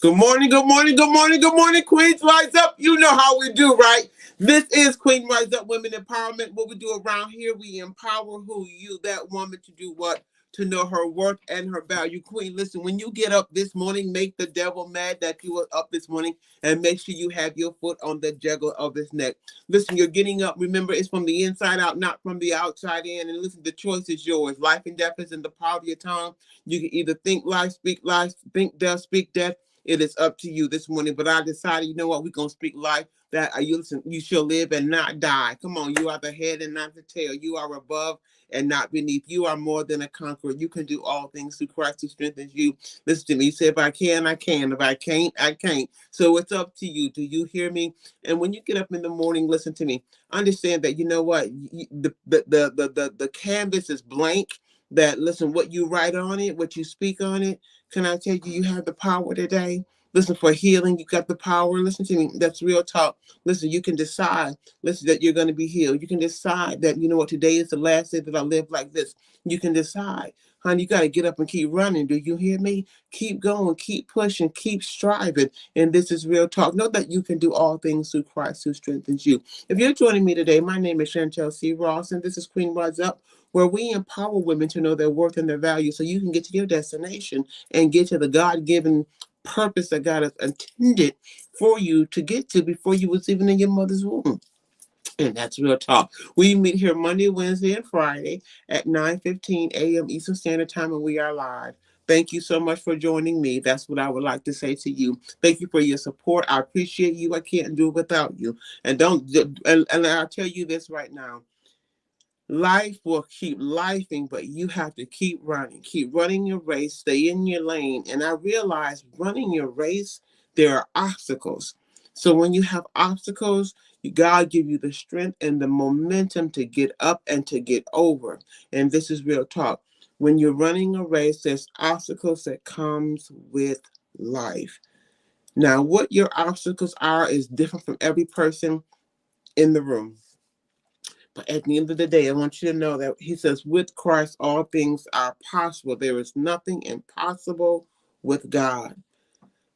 Good morning, good morning, good morning, good morning, Queens Rise Up. You know how we do, right? This is Queen Rise Up Women Empowerment. What we do around here, we empower that woman to do what? To know her worth and her value. Queen, listen, when you get up this morning, make the devil mad that you were up this morning and make sure you have your foot on the juggle of his neck. Listen, you're getting up. Remember, it's from the inside out, not from the outside in. And listen, the choice is yours. Life and death is in the power of your tongue. You can either think life, think death, speak death. It is up to you this morning. But I decided, you know what, we're gonna speak life. That you listen, you shall live and not die. Come on, you are the head and not the tail. You are above and not beneath. You are more than a conqueror. You can do all things through Christ who strengthens you. Listen to me. You say, if I can, I can. If I can't, I can't. So it's up to you. Do you hear me? And when you get up in the morning, listen to me. Understand that you know what the canvas is blank. That listen, what you write on it, what you speak on it. Can I tell you, you have the power today? Listen, for healing, you got the power. Listen to me. That's real talk. Listen, you can decide, listen, that you're going to be healed. You can decide that, you know what, today is the last day that I live like this. You can decide. Honey, you got to get up and keep running. Do you hear me? Keep going, keep pushing, keep striving. And this is real talk. Know that you can do all things through Christ who strengthens you. If you're joining me today, my name is Chantel C. Ross, and this is Queen Rise Up, where we empower women to know their worth and their value so you can get to your destination and get to the God-given purpose that God has intended for you to get to before you was even in your mother's womb. And that's real talk. We meet here Monday, Wednesday, and Friday at 9:15 a.m. Eastern Standard Time, and we are live. Thank you so much for joining me. That's what I would like to say to you. Thank you for your support. I appreciate you. I can't do it without you. And don't and I'll tell you this right now. Life will keep lifing, but you have to keep running your race, stay in your lane. And I realize running your race, there are obstacles. So when you have obstacles, God give you the strength and the momentum to get up and to get over. And this is real talk. When you're running a race, there's obstacles that comes with life. Now, what your obstacles are is different from every person in the room. But at the end of the day, I want you to know that he says, with Christ, all things are possible. There is nothing impossible with God.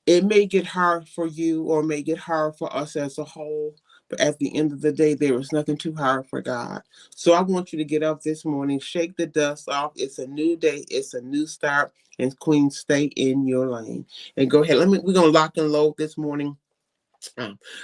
It may get hard for you or may get hard for us as a whole, but at the end of the day, there is nothing too hard for God. So I want you to get up this morning, shake the dust off. It's a new day, it's a new start, and Queen, stay in your lane. And go ahead. We're gonna lock and load this morning.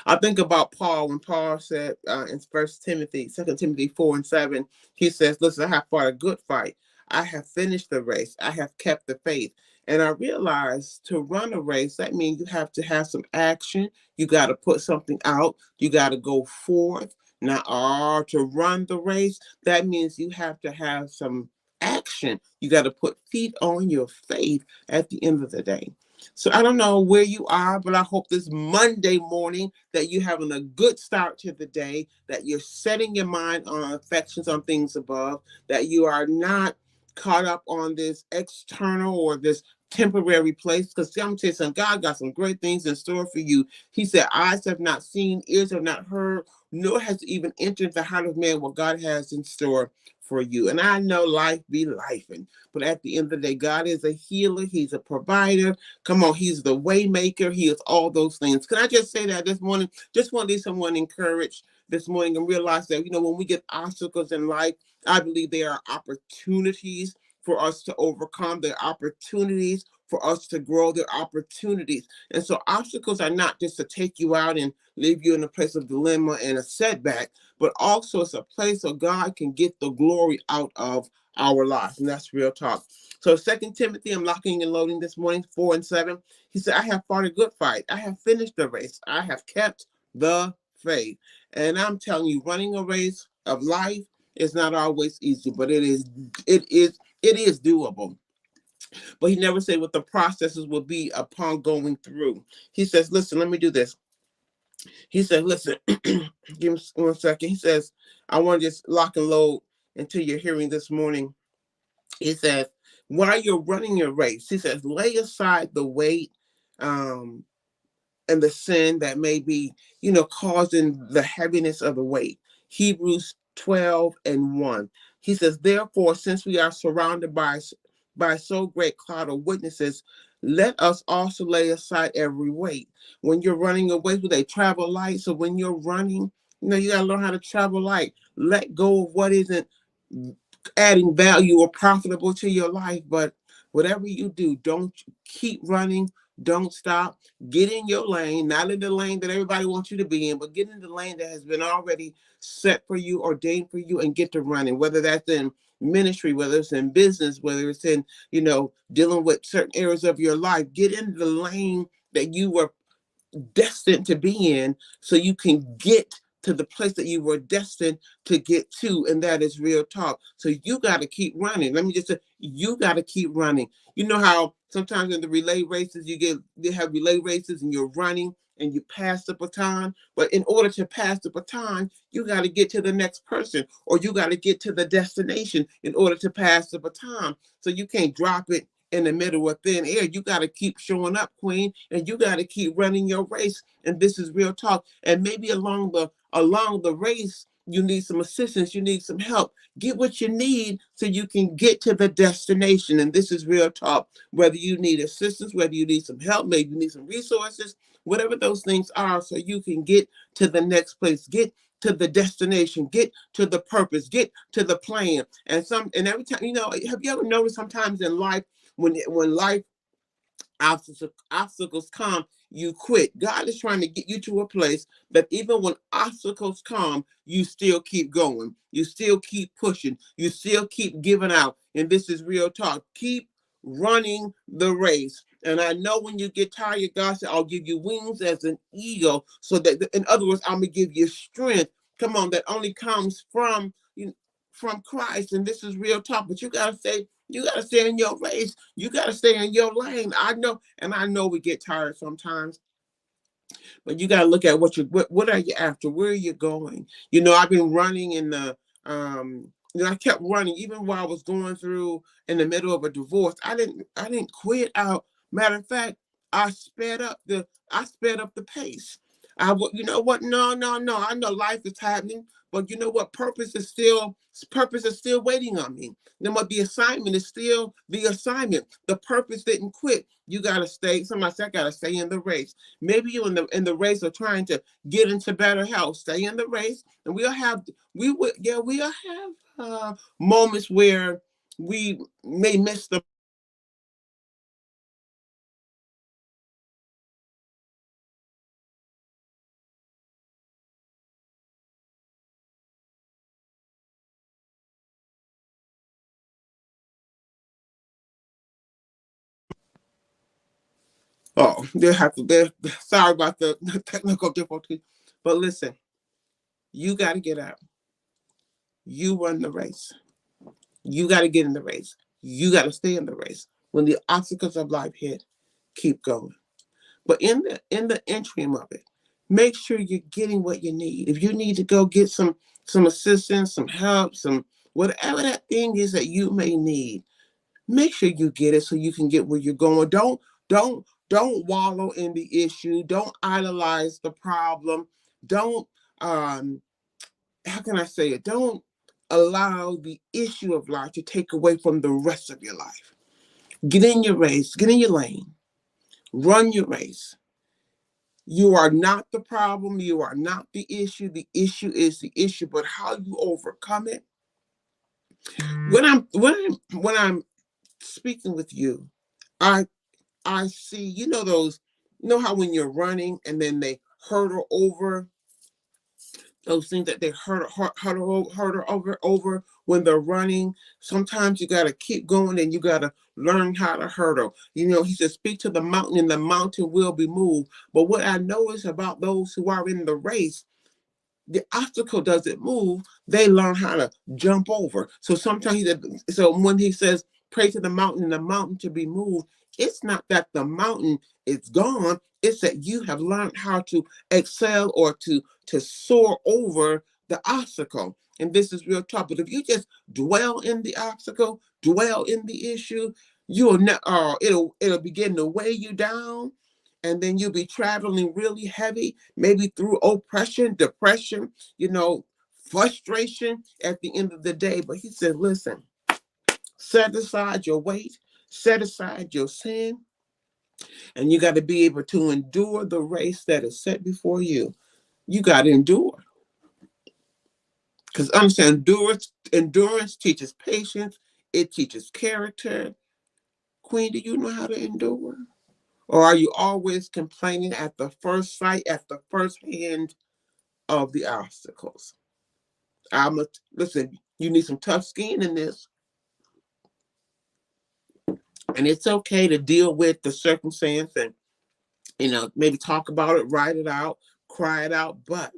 I think about Paul when Paul said in First Timothy, 2 Timothy 4:7, he says, "Listen, I have fought a good fight. I have finished the race. I have kept the faith." And I realized to run a race, that means you have to have some action. You got to put something out. You got to go forth. Now, to run the race, that means you have to have some action. You got to put feet on your faith at the end of the day. So I don't know where you are, but I hope this Monday morning that you're having a good start to the day, that you're setting your mind on affections on things above, that you are not caught up on this external or this temporary place. Because I'm telling you something, God got some great things in store for you. He said, eyes have not seen, ears have not heard, nor has even entered the heart of man what God has in store for you. And I know life be lifing, but at the end of the day, God is a healer. He's a provider. Come on, he's the way maker. He is all those things. Can I just say that this morning? Just want to leave someone encouraged this morning and realize that, when we get obstacles in life, I believe there are opportunities for us to overcome. There are opportunities for us to grow. There are opportunities. And so obstacles are not just to take you out and leave you in a place of dilemma and a setback, but also it's a place where God can get the glory out of our lives. And that's real talk. So 2 Timothy, I'm locking and loading this morning, 4:7. He said, I have fought a good fight. I have finished the race. I have kept the faith. And I'm telling you, running a race of life is not always easy, but it is doable. But he never said what the processes will be upon going through. He says, listen, let me do this. He said, listen, give me 1 second. He says, I want to just lock and load until you're hearing this morning. He says, while you're running your race, he says, lay aside the weight um, and the sin that may be, causing the heaviness of the weight. Hebrews 12:1. He says, therefore, since we are surrounded by so great cloud of witnesses, Let us also lay aside every weight. When you're running a race with a travel light, so when you're running, you gotta learn how to travel light. Let go of what isn't adding value or profitable to your life. But whatever you do, don't keep running. Don't stop. Get in your lane, not in the lane that everybody wants you to be in, but get in the lane that has been already set for you, ordained for you, and get to running. Whether that's in ministry, whether it's in business, whether it's in, dealing with certain areas of your life, get in the lane that you were destined to be in, so you can get to the place that you were destined to get to, and that is real talk. So you got to keep running. Let me just say, you got to keep running. You know how sometimes in the relay races they have relay races and you're running and you pass the baton, but in order to pass the baton, you got to get to the next person, or you got to get to the destination in order to pass the baton. So you can't drop it in the middle of thin air. You got to keep showing up, queen, and you got to keep running your race. And this is real talk. And maybe along the race, you need some assistance, you need some help. Get what you need so you can get to the destination. And this is real talk. Whether you need assistance, whether you need some help, maybe you need some resources, whatever those things are, so you can get to the next place, get to the destination, get to the purpose, get to the plan. And every time, have you ever noticed sometimes in life, when life obstacles come, you quit. God is trying to get you to a place that even when obstacles come, you still keep going. You still keep pushing. You still keep giving out. And this is real talk. Keep running the race. And I know when you get tired, God said, I'll give you wings as an eagle. So that, in other words, I'm going to give you strength. Come on, that only comes from Christ. And this is real talk. But you gotta stay in your race. You gotta stay in your lane. I know we get tired sometimes, but you got to look at what are you after? Where are you going? I've been running in the I kept running even while I was going through in the middle of a divorce. I didn't quit out. Matter of fact, I sped up the pace. You know what? No, no, no. I know life is happening, but you know what? Purpose is still waiting on me. What the assignment is still the assignment. The purpose didn't quit. You gotta stay. Somebody said I gotta stay in the race. Maybe you in the race of trying to get into better health. Stay in the race, and we'll have moments where we may miss the. Oh, they have to. Sorry about the technical difficulties, but listen, you got to get out. You run the race. You got to get in the race. You got to stay in the race. When the obstacles of life hit, keep going. But in the interim of it, make sure you're getting what you need. If you need to go get some assistance, some help, some whatever that thing is that you may need, make sure you get it so you can get where you're going. Don't wallow in the issue. Don't idolize the problem. Don't how can I say it? Don't allow the issue of life to take away from the rest of your life. Get in your race, get in your lane, run your race. You are not the problem. You are not the issue. The issue is the issue, but how you overcome it. When I'm speaking with you, I I see, how when you're running and then they hurdle over those things that they hurdle over when they're running. Sometimes you got to keep going and you got to learn how to hurdle. He said, speak to the mountain and the mountain will be moved. But what I notice about those who are in the race, the obstacle doesn't move, they learn how to jump over. So when he says, pray to the mountain and the mountain to be moved, it's not that the mountain is gone, it's that you have learned how to excel or to soar over the obstacle. And this is real tough. But if you just dwell in the obstacle, dwell in the issue, you'll not, it'll begin to weigh you down, and then you'll be traveling really heavy, maybe through oppression, depression, frustration at the end of the day. But he said, listen, set aside your weight, set aside your sin, And you got to be able to endure the race that is set before you. You got to endure. Because understand, endurance teaches patience. It teaches character. Queen, do you know how to endure? Or are you always complaining at the first sight, at the first hand of the obstacles? Listen, you need some tough skin in this. And it's okay to deal with the circumstance and, maybe talk about it, write it out, cry it out, but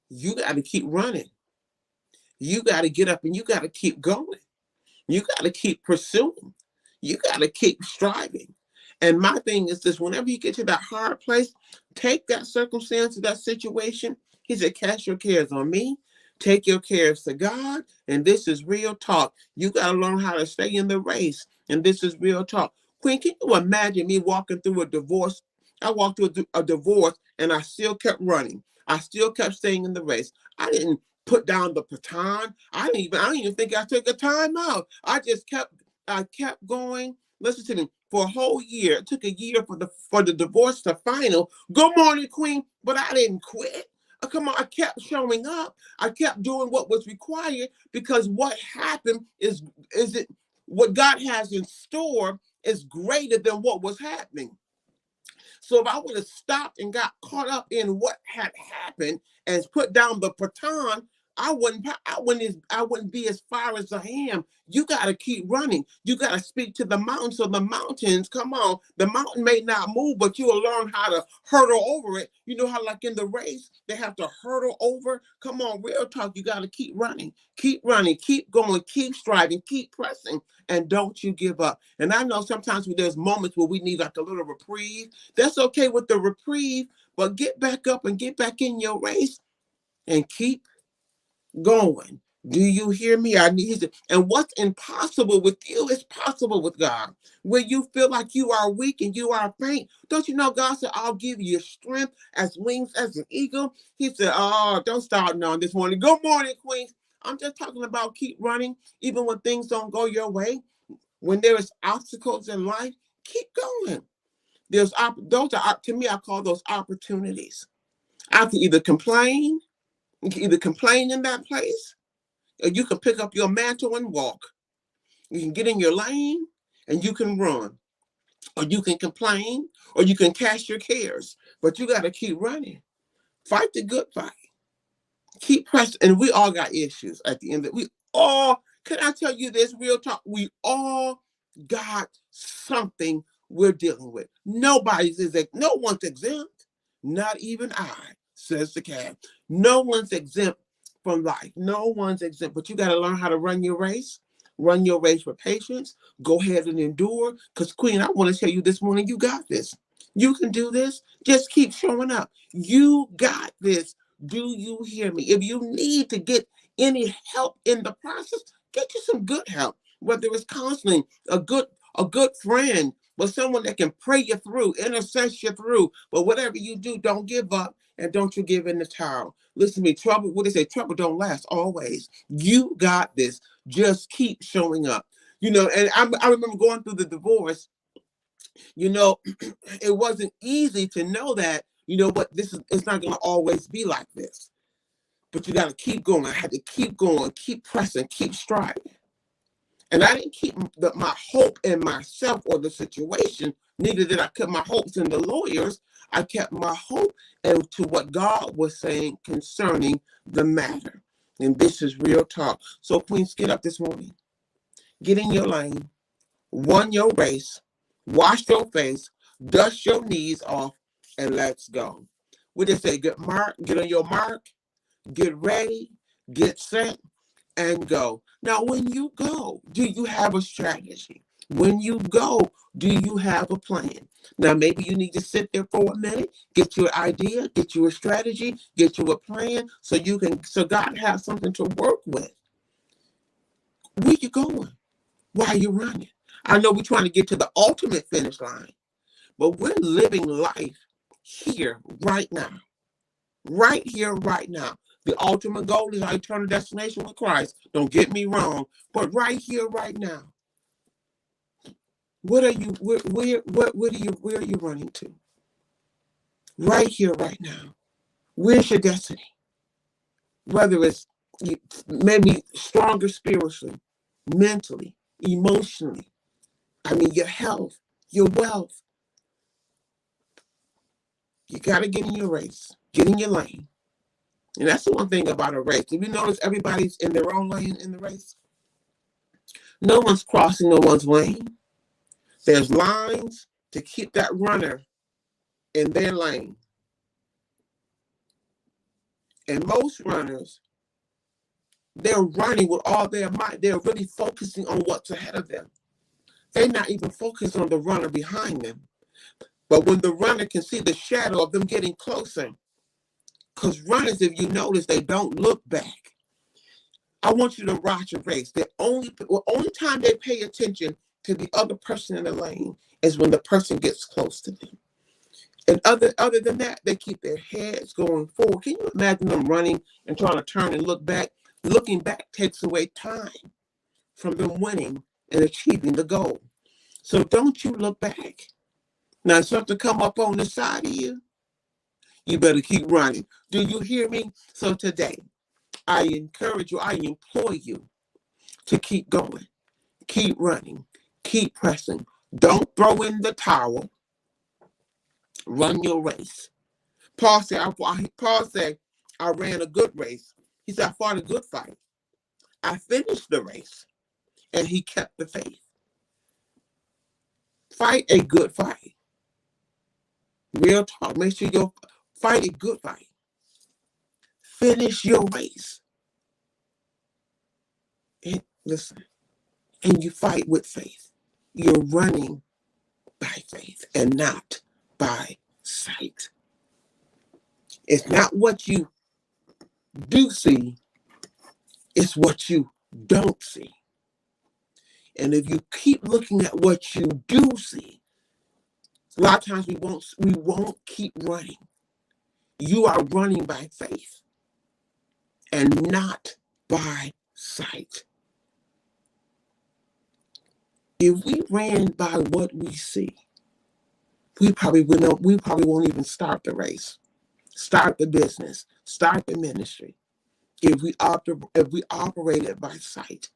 you got to keep running. You got to get up and you got to keep going. You got to keep pursuing. You got to keep striving. And my thing is this: whenever you get to that hard place, take that circumstance, that situation. He said, cast your cares on me. Take your cares to God. And this is real talk. You got to learn how to stay in the race. And this is real talk. Queen, can you imagine me walking through a divorce? I walked through a divorce and I still kept running. I still kept staying in the race. I didn't put down the baton. I didn't even think I took a time out. I kept going. Listen to me. For a whole year, it took a year for the divorce to final. Good morning, Queen. But I didn't quit. Come on, I kept showing up. I kept doing what was required, because what happened is it what God has in store is greater than what was happening. So if I would have stopped and got caught up in what had happened and put down the baton, I wouldn't be as far as I am. You got to keep running. You got to speak to the mountains. So the mountains, come on, the mountain may not move, but you will learn how to hurdle over it. You know how, like in the race, they have to hurdle over. Come on, real talk. You got to keep running, keep going, keep striving, keep pressing, and don't you give up. And I know sometimes there's moments where we need like a little reprieve. That's okay with the reprieve, but get back up and get back in your race and keep going. Do you hear me? I need to. And what's impossible with you is possible with God. When you feel like you are weak and you are faint, don't you know God said, I'll give you strength as wings as an eagle? He said, oh, don't start on this morning. Good morning, Queens. I'm just talking about keep running, even when things don't go your way. When there is obstacles in life, keep going. Those are, to me, I call those opportunities. I can either complain. You can either complain in that place, or you can pick up your mantle and walk. You can get in your lane and you can run, or you can complain, or you can cast your cares. But you got to keep running. Fight the good fight. Keep pressing. And we all got issues at the end of it. We all, can I tell you this real talk? We all got something we're dealing with. No one's exempt. Not even I, says the cat. No one's exempt from life. No one's exempt. But you got to learn how to run your race. Run your race with patience. Go ahead and endure. Because, Queen, I want to tell you this morning, you got this. You can do this. Just keep showing up. You got this. Do you hear me? If you need to get any help in the process, get you some good help. Whether it's counseling, a good friend, but someone that can pray you through, intercess you through. But whatever you do, don't give up and don't you give in the towel. Listen to me, trouble, what they say, trouble don't last always. You got this. Just keep showing up. And I remember going through the divorce. It wasn't easy to know that, but it's not going to always be like this. But you got to keep going. I had to keep going, keep pressing, keep striving. And I didn't keep my hope in myself or the situation. Neither did I keep my hopes in the lawyers. I kept my hope into what God was saying concerning the matter. And this is real talk. So, Queens, get up this morning. Get in your lane. Run your race. Wash your face. Dust your knees off. And let's go. We just say, get on your mark. Get ready. Get set. And go. Now, when you go, do you have a strategy? When you go, do you have a plan? Now, maybe you need to sit there for a minute, get your idea, get you a strategy, get you a plan, so God has something to work with. Where you going? Why are you running? I know we're trying to get to the ultimate finish line, but we're living life here, right now. Right here, right now. The ultimate goal is our eternal destination with Christ. Don't get me wrong, but right here, right now. What are you? Where are you running to? Right here, right now. Where's your destiny? Whether it's maybe stronger spiritually, mentally, emotionally. I mean, your health, your wealth. You got to get in your race, get in your lane. And that's the one thing about a race. If you notice, everybody's in their own lane in the race. No one's crossing no one's lane. There's lines to keep that runner in their lane. And most runners, they're running with all their might. They're really focusing on what's ahead of them. They're not even focused on the runner behind them. But when the runner can see the shadow of them getting closer, because runners, if you notice, they don't look back. I want you to watch a race. The only time they pay attention to the other person in the lane is when the person gets close to them. And other than that, they keep their heads going forward. Can you imagine them running and trying to turn and look back? Looking back takes away time from them winning and achieving the goal. So don't you look back. Now, if something come up on the side of you, you better keep running. Do you hear me? So today, I encourage you, I implore you to keep going, keep running, keep pressing. Don't throw in the towel. Run your race. Paul said, I ran a good race. He said, I fought a good fight. I finished the race. And he kept the faith. Fight a good fight. Real talk. Make sure you fight a good fight. Finish your race. And listen, and you fight with faith. You're running by faith and not by sight. It's not what you do see, it's what you don't see. And if you keep looking at what you do see, a lot of times we won't keep running. You are running by faith and not by sight. If we ran by what we see, we probably won't even start the race, start the business, start the ministry. If we operated by sight,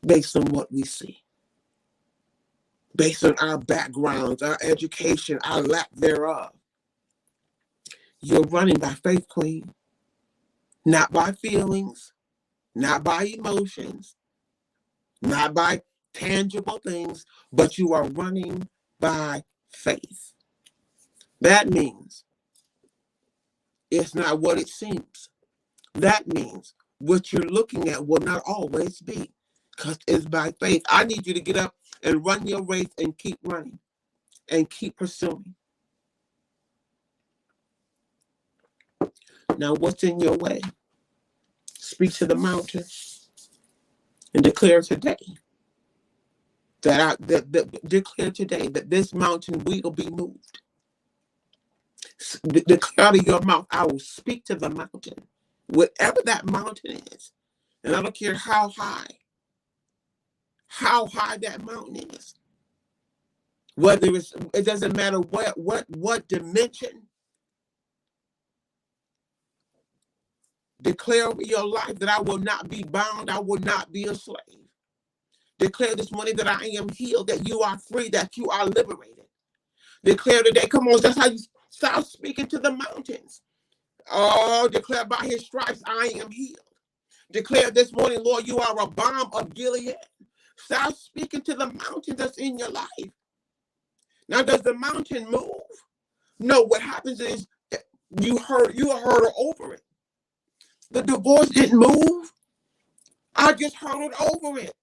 based on what we see, based on our backgrounds, our education, our lack thereof. You're running by faith, Queen, not by feelings, not by emotions, not by tangible things, but you are running by faith. That means it's not what it seems. That means what you're looking at will not always be, because it's by faith. I need you to get up and run your race and keep running and keep pursuing. Now, what's in your way? Speak to the mountain and declare today that this mountain will be moved. Declare out of your mouth, I will speak to the mountain, whatever that mountain is. And I don't care how high that mountain is. Whether it doesn't matter what dimension. Declare over your life that I will not be bound, I will not be a slave. Declare this morning that I am healed, that you are free, that you are liberated. Declare today, come on, that's how you start speaking to the mountains. Oh, declare by his stripes, I am healed. Declare this morning, Lord, you are a balm of Gilead. Start speaking to the mountain that's in your life. Now, does the mountain move? No, what happens is you hurdle over it. The divorce didn't move. I just hurdled over it.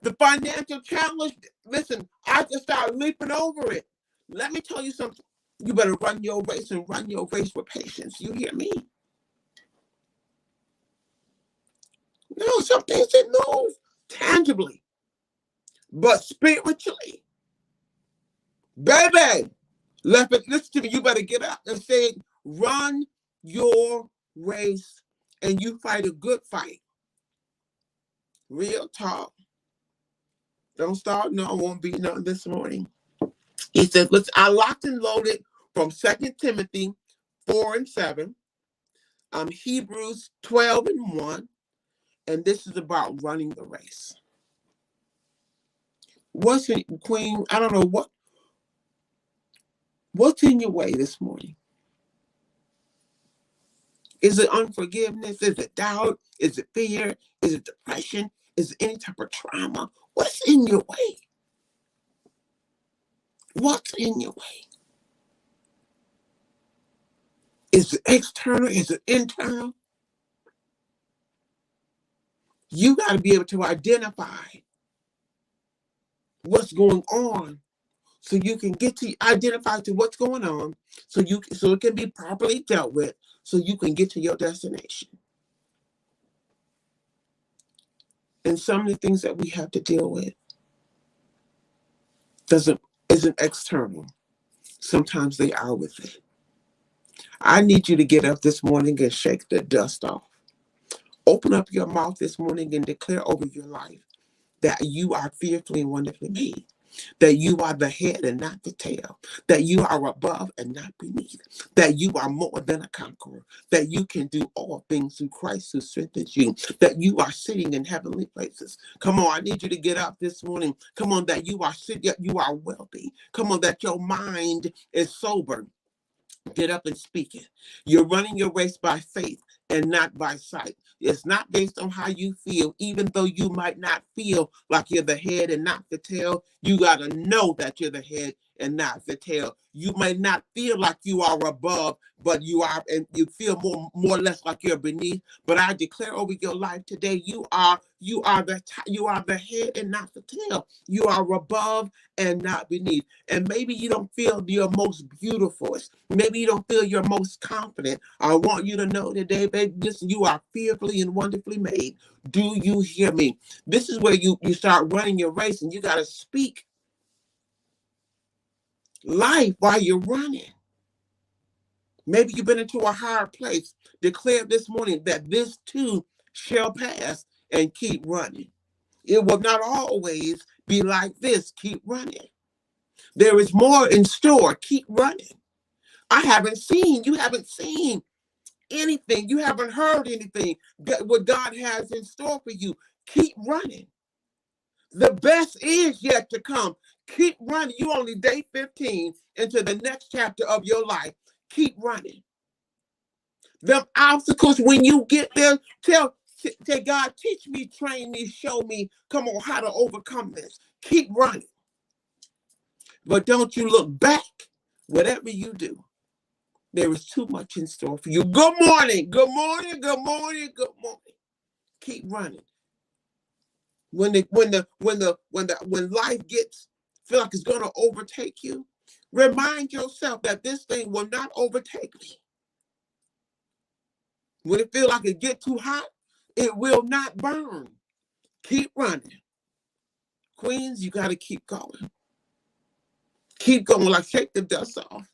The financial challenge, listen, I just started leaping over it. Let me tell you something. You better run your race and run your race with patience. You hear me? No, some things didn't move tangibly, but spiritually. Baby, listen to me. You better get up and say, run your race and you fight a good fight. Real talk. Don't start. No, I won't be none this morning. He says, listen, I locked and loaded from 2 Timothy 4 and 7, Hebrews 12 and 1, and this is about running the race. What's in, Queen? I don't know what's in your way this morning. Is it unforgiveness? Is it doubt? Is it fear? Is it depression? Is it any type of trauma? What's in your way? What's in your way? Is it external? Is it internal? You got to be able to identify what's going on so you can get to identify to what's going on so it can be properly dealt with so you can get to your destination. And some of the things that we have to deal with isn't external. Sometimes they are within. I need you to get up this morning and shake the dust off. Open up your mouth this morning and declare over your life that you are fearfully and wonderfully made, that you are the head and not the tail, that you are above and not beneath, that you are more than a conqueror, that you can do all things through Christ who strengthens you, that you are sitting in heavenly places. Come on, I need you to get up this morning. Come on, that you are sitting, you are wealthy. Come on, that your mind is sober. Get up and speak it. You're running your race by faith and not by sight. It's not based on how you feel, even though you might not feel like you're the head and not the tail. You got to know that you're the head and not the tail. You may not feel like you are above, but you are, and you feel more or less like you're beneath. But I declare over your life today, you are the head and not the tail. You are above and not beneath. And maybe you don't feel your most beautiful. Maybe you don't feel your most confident. I want you to know today, baby, listen, you are fearfully and wonderfully made. Do you hear me? This is where you start running your race, and you got to speak life while you're running. Maybe you've been into a higher place. Declare this morning that this too shall pass, and keep running. It will not always be like this. Keep running. There is more in store. Keep running. You haven't seen anything. You haven't heard anything what God has in store for you. Keep running. The best is yet to come. Keep running. You only day 15 into the next chapter of your life. Keep running. Them obstacles, when you get there, tell God, teach me, train me, show me, come on, how to overcome this. Keep running. But don't you look back. Whatever you do, there is too much in store for you. Good morning. Good morning. Good morning. Good morning. Keep running. When life feel like it's gonna overtake you, remind yourself that this thing will not overtake me. When it feel like it get too hot, it will not burn. Keep running. Queens, you got to keep going. Keep going, like shake the dust off.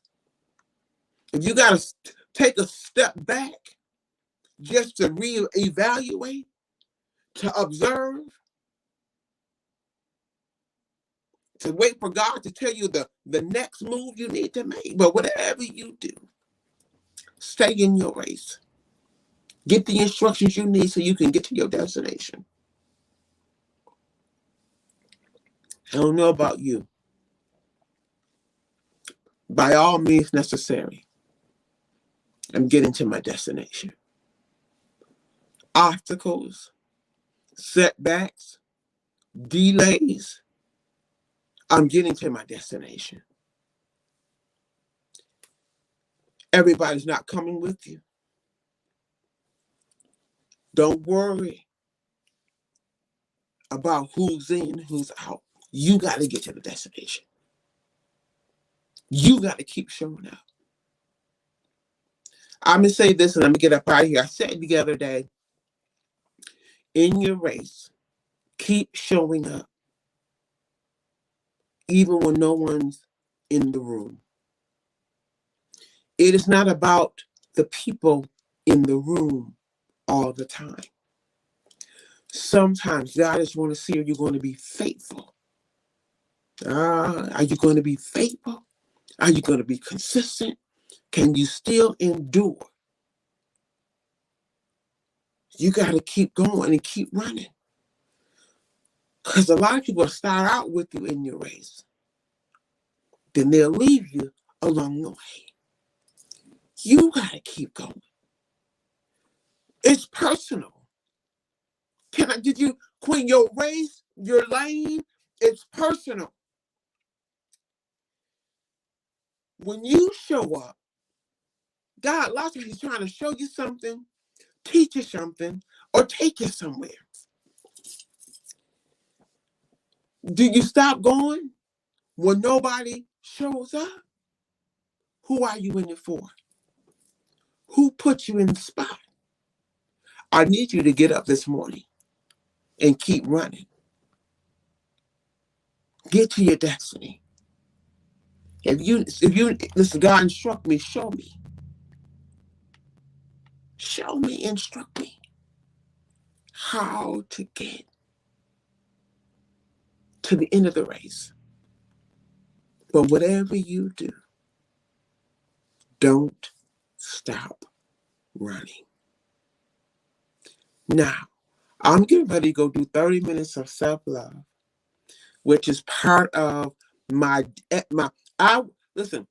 If you got to take a step back just to reevaluate, to observe, to wait for God to tell you the next move you need to make. But whatever you do, stay in your race. Get the instructions you need so you can get to your destination. I don't know about you. By all means necessary, I'm getting to my destination. Obstacles, setbacks, delays, I'm getting to my destination. Everybody's not coming with you. Don't worry about who's in, who's out. You got to get to the destination. You got to keep showing up. I'm going to say this and I'm going to get up out of here. I said the other day, in your race, keep showing up, even when no one's in the room. It is not about the people in the room all the time. Sometimes God just want to see if you're going to be faithful Are you going to be faithful? Are you going to be consistent? Can you still endure? You got to keep going and keep running. Because a lot of people start out with you in your race. Then they'll leave you along the way. You got to keep going. It's personal. Did you, Queen, your race, your lane, it's personal. When you show up, God, lots of times he's trying to show you something, teach you something, or take you somewhere. Do you stop going when nobody shows up? Who are you in it for? Who put you in the spot? I need you to get up this morning and keep running. Get to your destiny. If you listen, God instruct me, show me. Show me, instruct me how to get to the end of the race. But whatever you do, don't stop running. Now, I'm getting ready to go do 30 minutes of self-love, which is part of listen,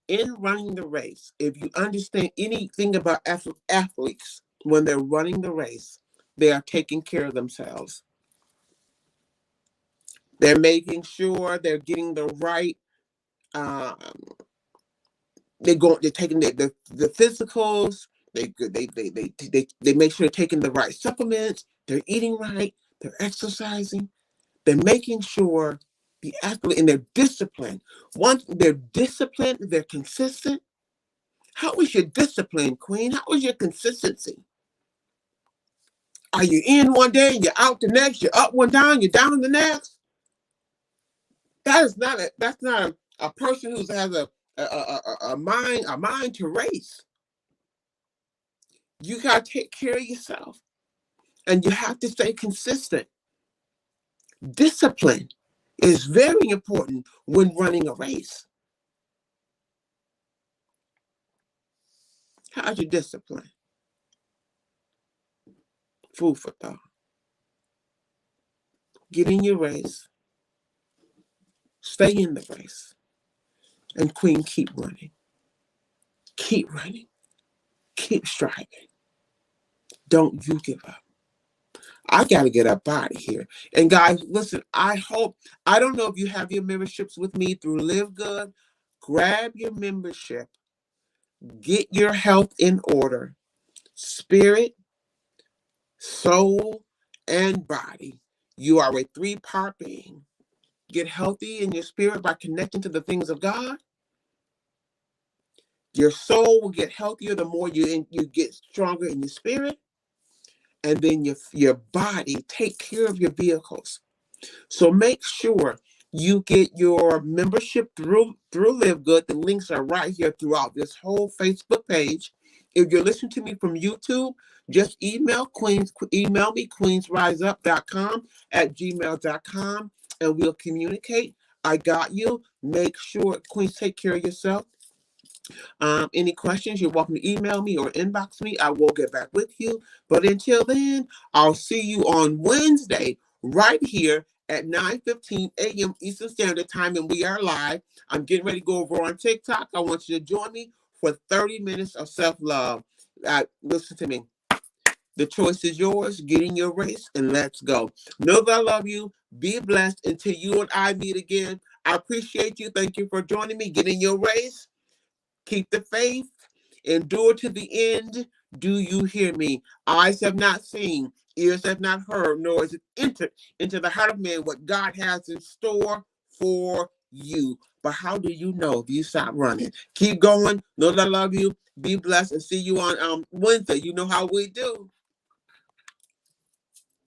in running the race, if you understand anything about athletes, when they're running the race, they are taking care of themselves. They're making sure they're getting the right, they're taking the physicals, they make sure they're taking the right supplements, they're eating right, they're exercising, they're making sure the athlete and their discipline. Once they're disciplined, they're consistent. How is your discipline, Queen? How is your consistency? Are you in one day and you're out the next? You're up one down, you're down the next? That's not a person who has a mind to race. You gotta take care of yourself, and you have to stay consistent. Discipline is very important when running a race. How's your discipline? Food for thought. Get in your race. Stay in the race. And Queen, keep running. Keep running. Keep striving. Don't you give up. I got to get up out of here. And guys, listen, I don't know if you have your memberships with me through Live Good. Grab your membership. Get your health in order. Spirit, soul, and body. You are a 3-part being. Get healthy in your spirit by connecting to the things of God. Your soul will get healthier the more you get stronger in your spirit. And then your body, take care of your vehicles. So make sure you get your membership through Live Good. The links are right here throughout this whole Facebook page. If you're listening to me from YouTube, just email me, queensriseup.com@gmail.com, and we'll communicate. I got you. Make sure, Queens, take care of yourself. Any questions, you're welcome to email me or inbox me. I will get back with you. But until then, I'll see you on Wednesday right here at 9:15 a.m. Eastern Standard Time, and we are live. I'm getting ready to go over on TikTok. I want you to join me for 30 minutes of self-love. Listen to me. The choice is yours. Get in your race and let's go. Know that I love you. Be blessed until you and I meet again. I appreciate you. Thank you for joining me. Get in your race. Keep the faith. Endure to the end. Do you hear me? Eyes have not seen, ears have not heard, nor is it entered into the heart of man what God has in store for you. But how do you know if you stop running? Keep going. Know that I love you. Be blessed and see you on Wednesday. You know how we do.